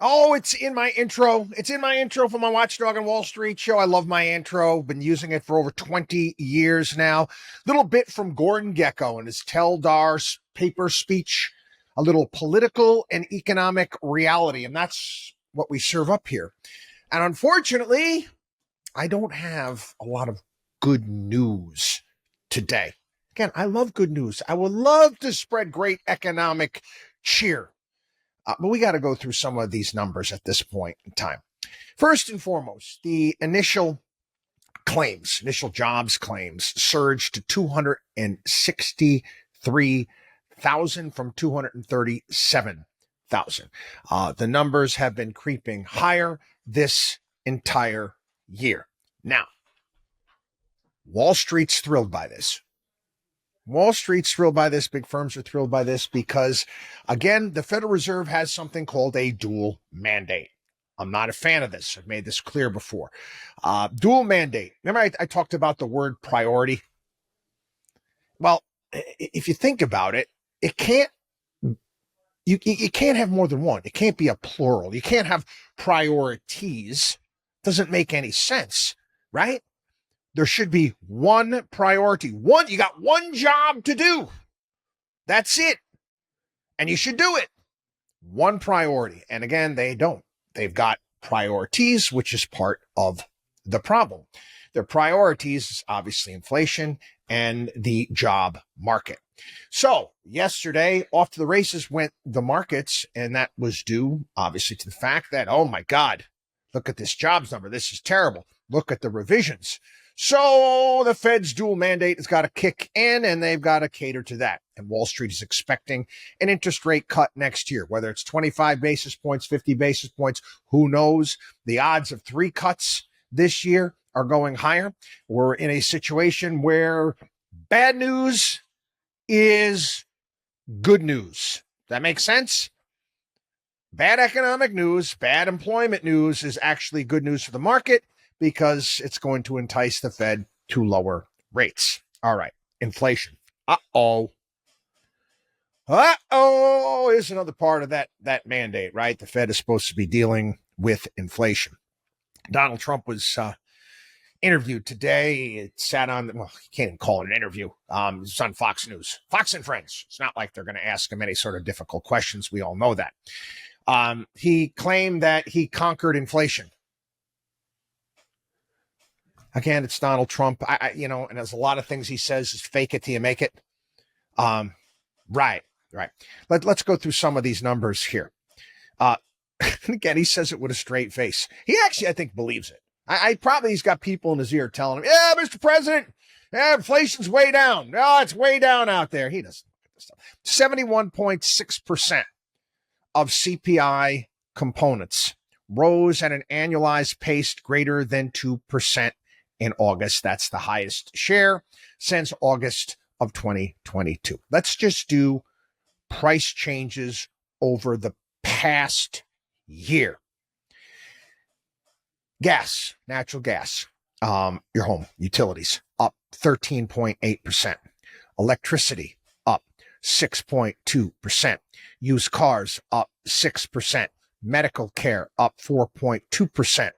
Oh, it's in my intro. It's in my intro for my WatchDog on Wall Street show. I love my intro. Been using it for over 20 years now. Little bit from Gordon Gekko and his Teldar's paper speech. A little political and economic reality. And that's what we serve up here. And unfortunately, I don't have a lot of good news today. Again, I love good news. I would love to spread great economic cheer. But we got to go through some of these numbers at this point in time. First and foremost, the initial jobs claims surged to 263,000 from 237,000. The numbers have been creeping higher this entire year. Now, Wall Street's thrilled by this. Wall Street's thrilled by this. Big firms are thrilled by this because, again, the Federal Reserve has something called a dual mandate. I'm not a fan of this. I've made this clear before. Dual mandate. Remember I talked about the word priority? Well, if you think about it, you can't have more than one. It can't be a plural. You can't have priorities. Doesn't make any sense, right? There should be one priority. You got one job to do. That's it. And you should do it. One priority. And again, they don't. They've got priorities, which is part of the problem. Their priorities is obviously inflation and the job market. So yesterday, off to the races went the markets, and that was due, obviously, to the fact that, oh my God, look at this jobs number. This is terrible. Look at the revisions. So the Fed's dual mandate has got to kick in, and they've got to cater to that. And Wall Street is expecting an interest rate cut next year, whether it's 25 basis points, 50 basis points, who knows? The odds of 3 cuts this year are going higher. We're in a situation where bad news is good news. That makes sense? Bad economic news, bad employment news is actually good news for the market, because it's going to entice the Fed to lower rates. All right, inflation. Uh-oh. Here's another part of that mandate, right? The Fed is supposed to be dealing with inflation. Donald Trump was interviewed today. It sat on, you can't even call it an interview. It's on Fox News. Fox and Friends. It's not like they're going to ask him any sort of difficult questions. We all know that. He claimed that he conquered inflation. Again, it's Donald Trump. And there's a lot of things he says is fake it till you make it. Right. Let's go through some of these numbers here. Again, he says it with a straight face. He actually, I think, believes it. He's got people in his ear telling him, yeah, Mr. President, inflation's way down. No, it's way down out there. He doesn't look at this stuff. 71.6% of CPI components rose at an annualized pace greater than 2% in August. That's the highest share since August of 2022. Let's just do price changes over the past year. Gas, natural gas, your home, utilities, up 13.8%. Electricity, up 6.2%. Used cars, up 6%. Medical care, up 4.2%.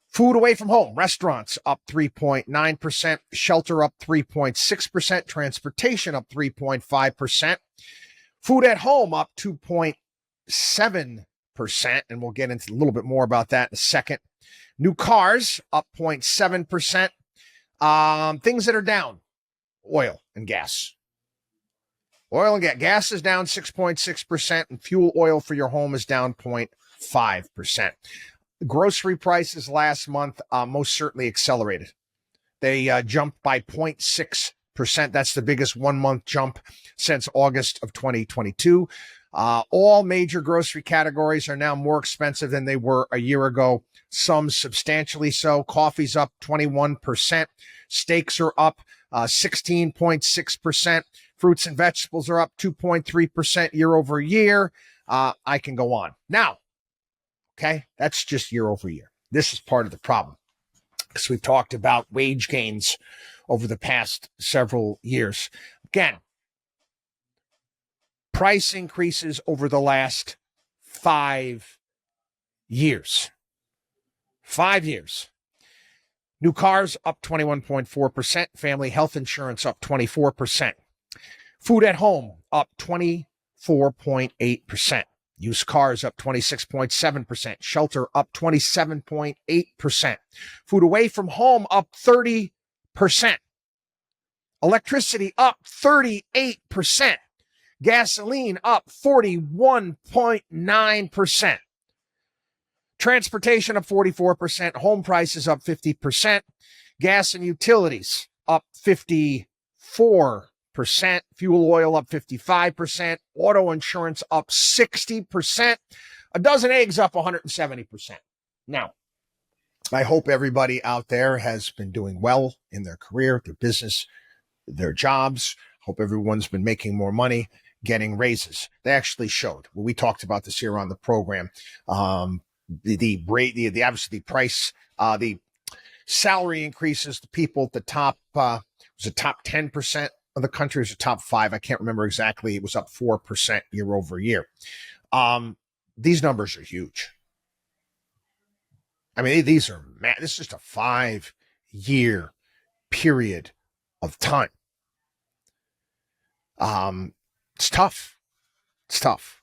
Food away from home, restaurants up 3.9%, shelter up 3.6%, transportation up 3.5%, food at home up 2.7%, and we'll get into a little bit more about that in a second. New cars up 0.7%. Things that are down, oil and gas. Oil and gas is down 6.6%, and fuel oil for your home is down 0.5%. Grocery prices last month most certainly accelerated. They jumped by 0.6%. That's the biggest 1 month jump since August of 2022. All major grocery categories are now more expensive than they were a year ago, some substantially so. Coffee's up 21%. Steaks are up 16.6%. Fruits and vegetables are up 2.3% year over year. I can go on. Now, okay, that's just year over year. This is part of the problem, because we've talked about wage gains over the past several years. Again, price increases over the last 5 years. 5 years. New cars up 21.4%. Family health insurance up 24%. Food at home up 24.8%. Used cars up 26.7%. Shelter up 27.8%. Food away from home up 30%. Electricity up 38%. Gasoline up 41.9%. Transportation up 44%. Home prices up 50%. Gas and utilities up 54%. Fuel oil up 55%. Auto insurance up 60%. A dozen eggs up 170%. Now, I hope everybody out there has been doing well in their career, their business, their jobs. Hope everyone's been making more money, getting raises. They actually showed. Well, we talked about this here on the program. The salary increases, the people at the top, was the top 10% of the country, was the top 5. I can't remember exactly. It was up 4% year over year. These numbers are huge. I mean, these are, man, this is just a 5-year period of time. It's tough. It's tough.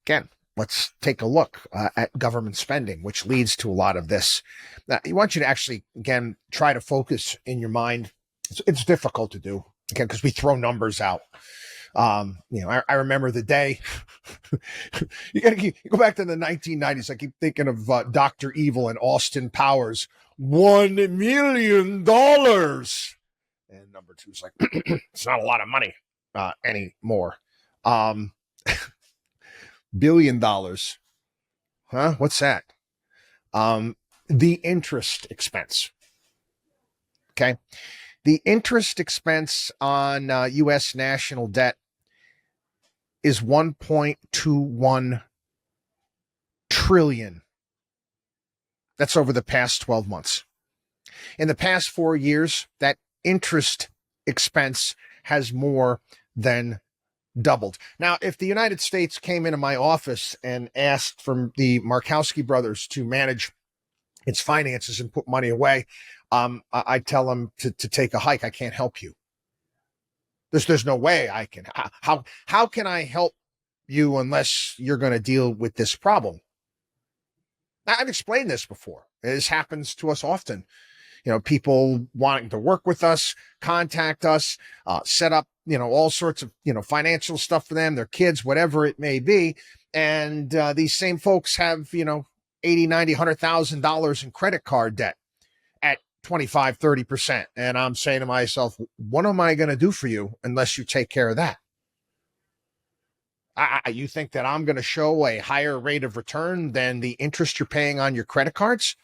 Again, let's take a look at government spending, which leads to a lot of this. Now, I want you to actually, again, try to focus in your mind. It's difficult to do, again, because we throw numbers out. I remember the day. You go back to the 1990s. I keep thinking of Dr. Evil and Austin Powers. $1 million. And number 2 is like, it's not a lot of money anymore. $1 billion. Huh? What's that? The interest expense. Okay. The interest expense on U.S. national debt is $1.21 trillion. That's over the past 12 months. In the past 4 years, that interest expense has more than doubled. Now, if the United States came into my office and asked from the Markowski brothers to manage its finances and put money away, I tell them to take a hike. I can't help you. There's no way I can. How can I help you unless you're going to deal with this problem? I've explained this before. This happens to us often. People wanting to work with us, contact us, set up, all sorts of, financial stuff for them, their kids, whatever it may be. And these same folks have, $80, $90, $100,000 in credit card debt at 25, 30%. And I'm saying to myself, what am I going to do for you unless you take care of that? You think that I'm going to show a higher rate of return than the interest you're paying on your credit cards?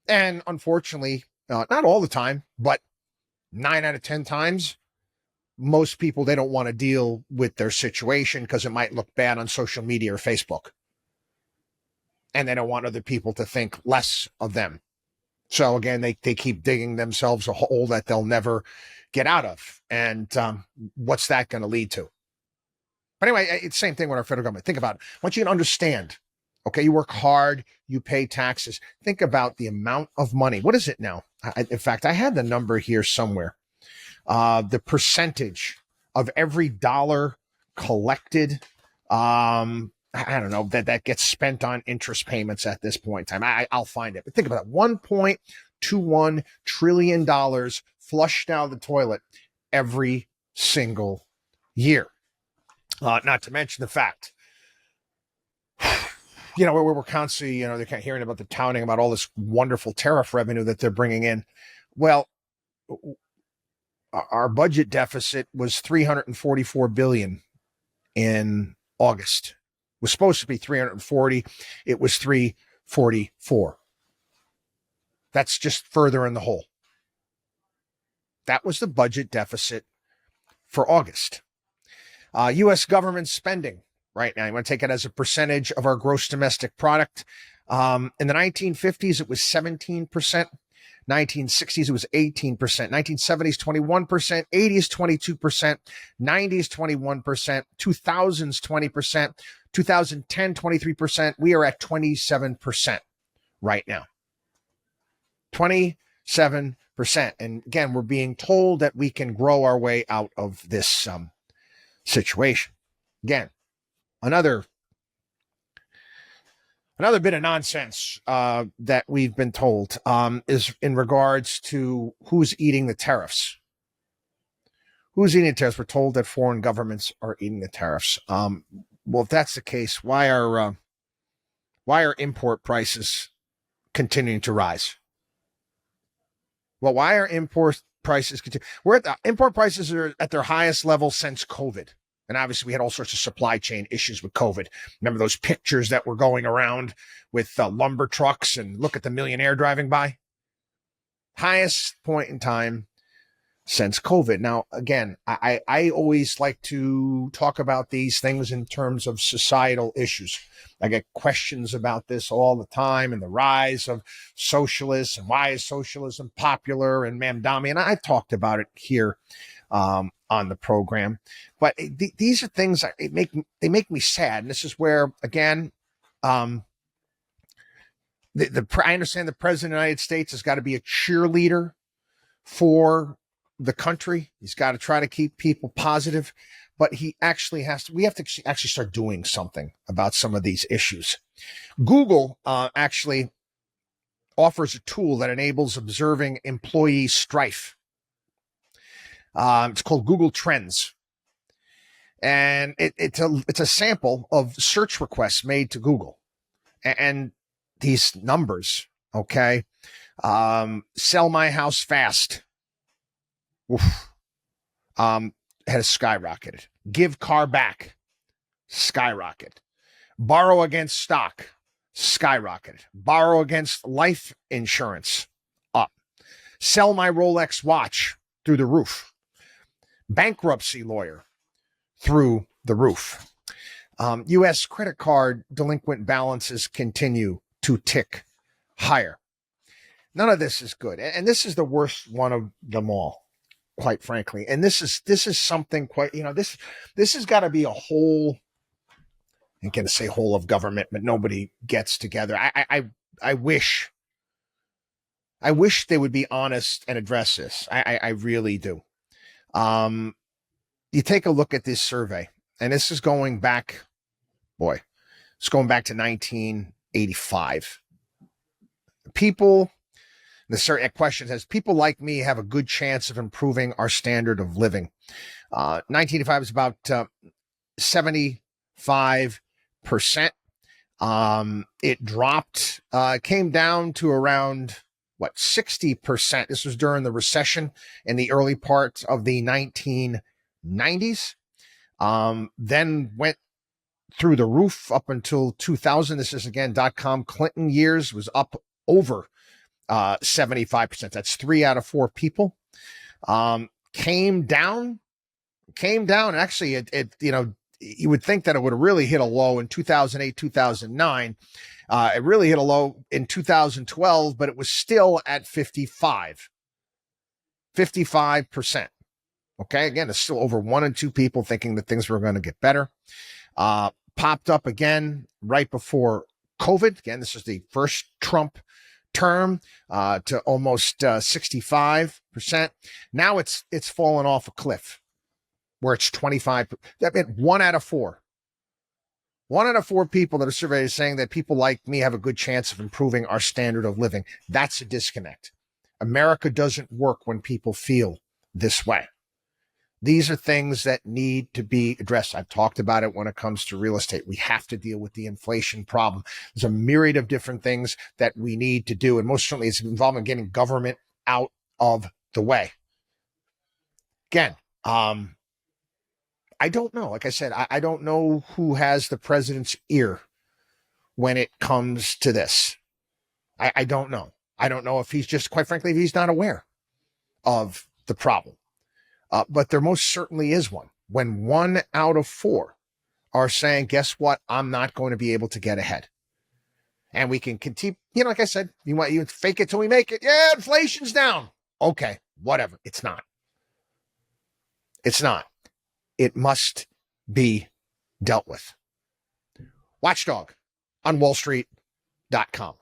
And unfortunately, not all the time, but 9 out of 10 times, most people, they don't want to deal with their situation because it might look bad on social media or Facebook. And they don't want other people to think less of them. So again, they keep digging themselves a hole that they'll never get out of. And what's that going to lead to? But anyway, it's the same thing with our federal government. Think about it. I want you to understand, okay, you work hard, you pay taxes. Think about the amount of money. What is it now? In fact, I had the number here somewhere. The percentage of every dollar collected, I don't know, that gets spent on interest payments at this point in time. I'll find it. But think about it. $1.21 trillion flushed down the toilet every single year. Not to mention the fact, we're constantly, they're kind of hearing about the touting about all this wonderful tariff revenue that they're bringing in. Well, our budget deficit was $344 billion in August. It was supposed to be 340. It was 344. That's just further in the hole. That was the budget deficit for August. U.S. government spending right now, you want to take it as a percentage of our gross domestic product. In the 1950s, it was 17%. 1960s, it was 18%. 1970s, 21%. 80s, 22%. 90s, 21%. 2000s, 20%. 2010, 23%. We are at 27% right now. 27%. And again, we're being told that we can grow our way out of this situation. Again, another bit of nonsense that we've been told is in regards to who's eating the tariffs. Who's eating the tariffs? We're told that foreign governments are eating the tariffs. Well, if that's the case, why are import prices continuing to rise? Well, why are import prices continuing? Import prices are at their highest level since COVID. And obviously, we had all sorts of supply chain issues with COVID. Remember those pictures that were going around with lumber trucks and look at the millionaire driving by? Highest point in time since COVID. Now, again, I always like to talk about these things in terms of societal issues. I get questions about this all the time and the rise of socialists and why is socialism popular and Mamdami. And I've talked about it here on the program. But these are things that they make me sad. And this is where, again, I understand the president of the United States has got to be a cheerleader for the country. He's got to try to keep people positive, but he actually we have to actually start doing something about some of these issues. Google actually offers a tool that enables observing employee strife. It's called Google Trends. And it's a sample of search requests made to Google. And these numbers, okay, sell my house fast. Has skyrocketed. Give car back, skyrocket. Borrow against stock, skyrocketed. Borrow against life insurance, up. Sell my Rolex watch, through the roof. Bankruptcy lawyer, through the roof. U.S. credit card delinquent balances continue to tick higher. None of this is good. And this is the worst one of them all, quite frankly. And this is something quite, this has got to be a whole, I'm going to say whole of government, but nobody gets together. I wish they would be honest and address this. I really do. You take a look at this survey, and this is going back, it's going back to 1985. The question says, people like me have a good chance of improving our standard of living. 1985 is about 75%. It dropped, came down to around, 60%. This was during the recession in the early part of the 1990s. Then went through the roof up until 2000. This is, again, .com Clinton years, was up over 75%. That's 3 out of 4 people. Came down. Actually, it you would think that it would have really hit a low in 2008, 2009. It really hit a low in 2012, but it was still at 55%. Okay. Again, it's still over 1 in 2 people thinking that things were going to get better. Popped up again right before COVID. Again, this is the first Trump term, to almost 65%. Now it's fallen off a cliff where it's 25. That meant 1 out of 4. 1 out of 4 people that are surveyed is saying that people like me have a good chance of improving our standard of living. That's a disconnect. America doesn't work when people feel this way. These are things that need to be addressed. I've talked about it when it comes to real estate. We have to deal with the inflation problem. There's a myriad of different things that we need to do. And most certainly it's involved in getting government out of the way. Again, I don't know. Like I said, I don't know who has the president's ear when it comes to this. I don't know. I don't know if he's just, quite frankly, if he's not aware of the problem. But there most certainly is one. When 1 out of 4 are saying, guess what? I'm not going to be able to get ahead. And we can continue, like I said, you fake it till we make it. Yeah, inflation's down. Okay, whatever. It's not. It's not. It must be dealt with. WatchDog on wallstreet.com.